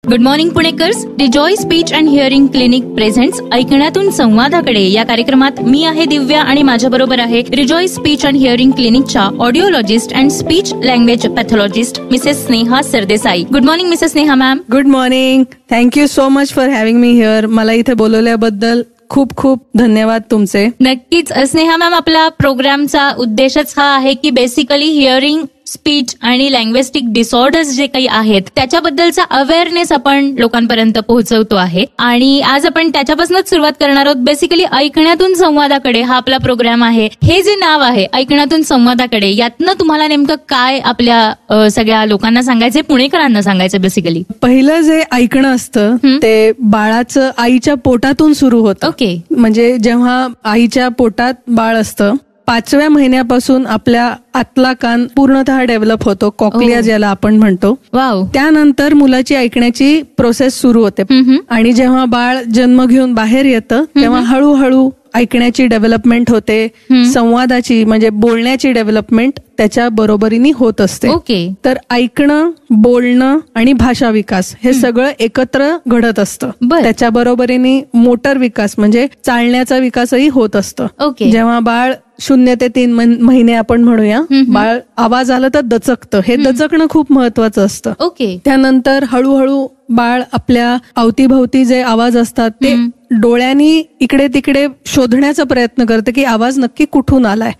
Good morning पुणेकर्स. Rejoy speech and hearing clinic presents ऐकण्यातून संवादाकडे या कार्यक्रमात मी आहे दिव्या आणि माझ्या बरोबर आहे रिजॉय स्पीच अँड हिअरिंग क्लिनिकच्या audiologist and speech language pathologist Mrs Sneha Sardesai. Good morning Mrs Sneha ma'am. Good morning. Thank you so much for having me here. मला इथे बोलवल्याबद्दल खूप खूप धन्यवाद तुमचे. नक्कीच स्नेहा मॅम, आपला प्रोग्रामचा उद्देशच हा आहे की बेसिकली हिअरिंग स्पीच आणि लँग्विस्टिक डिसऑर्डर्स जे काही आहेत त्याच्याबद्दलचा अवेअरनेस आपण लोकांपर्यंत पोहोचवतो आहे आणि आज आपण त्याच्यापासूनच सुरुवात करणार आहोत. बेसिकली ऐकण्यातून संवादाकडे हा आपला प्रोग्राम आहे. हे जे नाव आहे ऐकण्यातून संवादाकडे, यातनं तुम्हाला नेमकं काय आपल्या सगळ्या लोकांना सांगायचंय, पुणेकरांना सांगायचं? बेसिकली पहिलं जे ऐकणं असतं ते बाळाचं आईच्या पोटातून सुरू होतं. ओके. म्हणजे जेव्हा आईच्या पोटात बाळ असतं 5व्या महिन्यापासून आपल्या आतला कान पूर्णतः डेव्हलप होतो, कॉक्लिया ज्याला आपण म्हणतो. वाव. त्यानंतर मुलाची ऐकण्याची प्रोसेस सुरू होते आणि जेव्हा बाळ जन्म घेऊन बाहेर येतं तेव्हा हळूहळू ऐकण्याची डेव्हलपमेंट होते, संवादाची म्हणजे बोलण्याची डेव्हलपमेंट त्याच्या बरोबरीने होत असते. ओके. तर ऐकणं, बोलणं आणि भाषा विकास हे सगळं एकत्र घडत असतं. त्याच्या बरोबरीने मोटर विकास म्हणजे चालण्याचा विकासही होत असतं. ओके. जेव्हा बाळ 0 ते 3 महिने आपण म्हणूया, बाळ आवाज आला तर दचकतं. हे दचकणं खूप महत्वाचं असतं. ओके. त्यानंतर हळूहळू बाळ आपल्या अवतीभवती जे आवाज असतात ते डोळ्यांनी इकडे तिकडे शोधण्याचा प्रयत्न करतं की आवाज नक्की कुठून आलाय.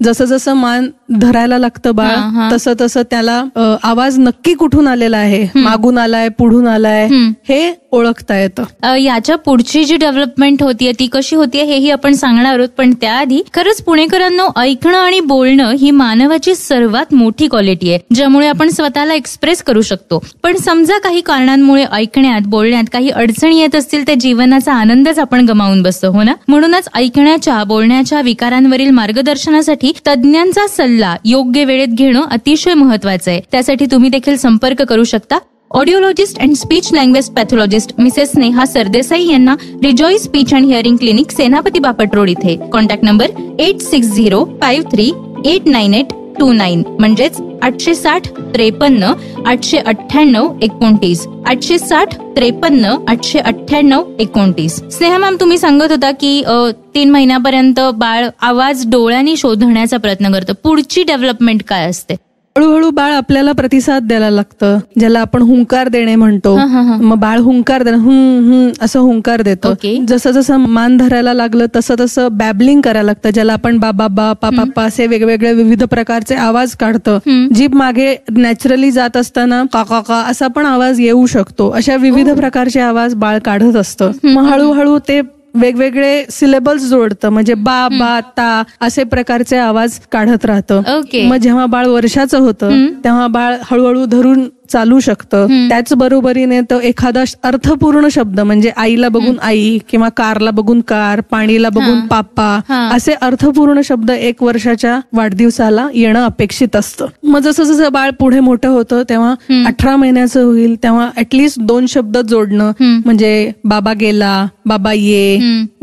जसं जसं मान धरायला लागतं बाळ तसं तसं त्याला आवाज नक्की कुठून आलेला आहे, मागून आलाय, पुढून आलाय, हे ओळखता येतं. याच्या पुढची जी डेव्हलपमेंट होतीये ती कशी होतीये हेही आपण सांगणार आहोत, पण त्याआधी खरंच पुणेकरांनो, ऐकणं आणि बोलणं ही मानवाची सर्वात मोठी क्वालिटी आहे ज्यामुळे आपण स्वतःला एक्सप्रेस करू शकतो. पण समजा काही कारणांमुळे ऐकण्यात बोलण्यात काही अडचणी येत असतील तर जीवनाचा आनंदच आपण गमावून बसतो, हो ना. म्हणूनच ऐकण्याच्या बोलण्याच्या विकारांवरील मार्गदर्शनासाठी तज्ज्ञांचा सल्ला योग्य वेळेत घेणं अतिशय महत्वाचं आहे. त्यासाठी तुम्ही देखील संपर्क करू शकता. Audiologist and speech language pathologist Mrs Sneha Sardesai यांना Rejoy speech and hearing clinic, Senapati Bapat road इथे. कॉन्टॅक्ट नंबर 8605389829 म्हणजेच 860 53 898 29 860 53 898 29. स्नेहा मॅम, तुम्ही सांगत होता की 3 महिन्यापर्यंत बाळ आवाज डोळ्यांनी शोधण्याचा प्रयत्न करतं. पुढची डेव्हलपमेंट काय असते? हळूहळू बाळ आपल्याला प्रतिसाद द्यायला लागतं, ज्याला आपण हुंकार देणे म्हणतो. मग बाळ हुंकार देणं असं हुंकार देतो. जसं जसं मान धरायला लागलं तसं तसं बॅबलिंग करायला लागतं, ज्याला आपण बाबा बा पापा असे वेगवेगळे विविध प्रकारचे आवाज काढतं. जीभ मागे नॅचरली जात असताना काका का असा पण आवाज येऊ शकतो. अशा विविध प्रकारचे आवाज बाळ काढत असतं. मग हळूहळू ते वेगवेगळे सिलेबल्स जोडतं, म्हणजे बा बा ता असे प्रकारचे आवाज काढत राहतं. मग जेव्हा बाळ वर्षाचं होतं तेव्हा बाळ हळूहळू धरून चालू शकतं. त्याच बरोबरीने तो एखादा अर्थपूर्ण शब्द म्हणजे आईला बघून आई किंवा कारला बघून कार, पाणीला बघून पापा असे अर्थपूर्ण शब्द 1 वर्षाच्या वाढदिवसाला येणं अपेक्षित असतं. मग जसं जसं बाळ पुढे मोठं होतं तेव्हा 18 महिन्याचं होईल तेव्हा ऍटलिस्ट 2 शब्द जोडणं, म्हणजे बाबा गेला, बाबा ये,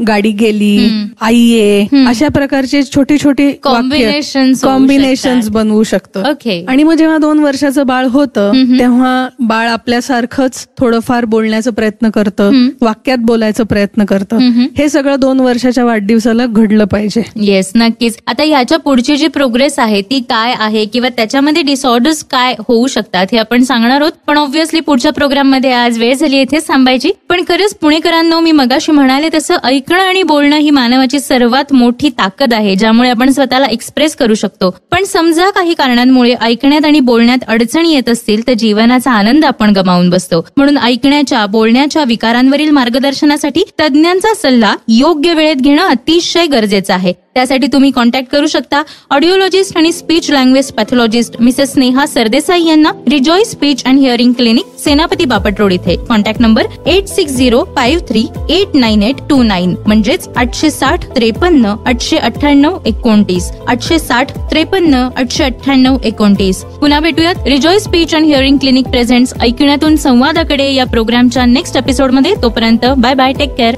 गाडी गेली, आई ये, अशा प्रकारचे छोटी छोटी कॉम्बिनेशन्स बनवू शकतं. आणि मग जेव्हा 2 वर्षाचं बाळ होतं तेव्हा बाळ आपल्यासारखंच थोडंफार बोलण्याचा प्रयत्न करतं, वाक्यात बोलायचा प्रयत्न करतं. हे सगळं 2 वर्षाच्या वाढदिवसाला घडलं पाहिजे. येस, नक्कीच. आता ह्याच्या पुढची जी प्रोग्रेस आहे ती काय आहे किंवा त्याच्यामध्ये डिसऑर्डर्स काय होऊ शकतात हे आपण सांगणार आहोत. पण ऑब्व्हियसली पुढच्या प्रोग्राम मध्ये आज वेळ झाली इथेच थांबायची. पण खरंच पुणेकरांनो, मी मगाशी म्हणाले तसं ऐकणं आणि बोलणं ही मानवाची सर्वात मोठी ताकद आहे ज्यामुळे आपण स्वतःला एक्सप्रेस करू शकतो. पण समजा काही कारणांमुळे ऐकण्यात आणि बोलण्यात अडचणी येत असतील तर जीवनाचा आनंद आपण गमावून बसतो. म्हणून ऐकण्याच्या बोलण्याच्या विकारांवरील मार्गदर्शनासाठी तज्ज्ञांचा सल्ला योग्य वेळेत घेणं अतिशय गरजेचं आहे. त्यासाठी तुम्ही कॉन्टॅक्ट करू शकता ऑडिओलॉजिस्ट आणि speech language pathologist Mrs Sneha Sardesai यांना, Rejoy speech and hearing clinic, Senapati Bapat road इथे. कॉन्टॅक्ट नंबर 8605389829 म्हणजेच 860 53 898 29 860 53 898 29. पुन्हा भेटूयात Rejoy speech and hearing clinic presents ऐकण्यातून संवादाकडे या प्रोग्रामच्या नेक्स्ट एपिसोडमध्ये. तोपर्यंत बाय बाय, टेक केअर.